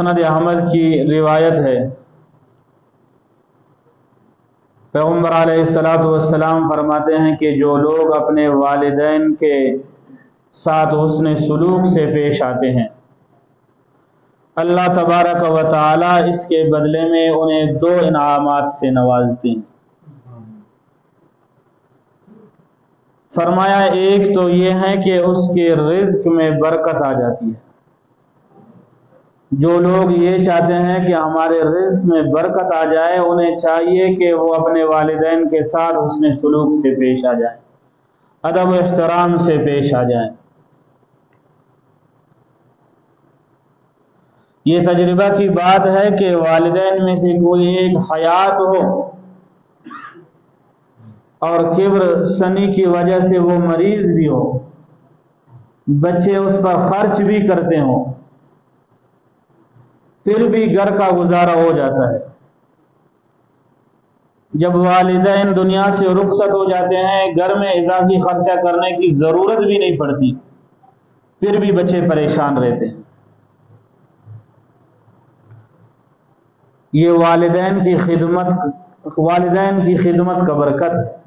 مسند احمد کی روایت ہے، پیغمبر علیہ الصلاۃ والسلام فرماتے ہیں کہ جو لوگ اپنے والدین کے ساتھ حسن سلوک سے پیش آتے ہیں، اللہ تبارک و تعالی اس کے بدلے میں انہیں 2 انعامات سے نوازتے ہیں۔ فرمایا ایک تو یہ ہے کہ اس کے رزق میں برکت آ جاتی ہے۔ جو لوگ یہ چاہتے ہیں کہ ہمارے رزق میں برکت آ جائے، انہیں چاہیے کہ وہ اپنے والدین کے ساتھ حسن سلوک سے پیش آ جائیں، ادب و احترام سے پیش آ جائیں۔ یہ تجربہ کی بات ہے کہ والدین میں سے کوئی ایک حیات ہو اور کبر سنی کی وجہ سے وہ مریض بھی ہو، بچے اس پر خرچ بھی کرتے ہوں، پھر بھی گھر کا گزارا ہو جاتا ہے۔ جب والدین دنیا سے رخصت ہو جاتے ہیں، گھر میں اضافی خرچہ کرنے کی ضرورت بھی نہیں پڑتی، پھر بھی بچے پریشان رہتے ہیں۔ یہ والدین کی خدمت کا برکت ہے۔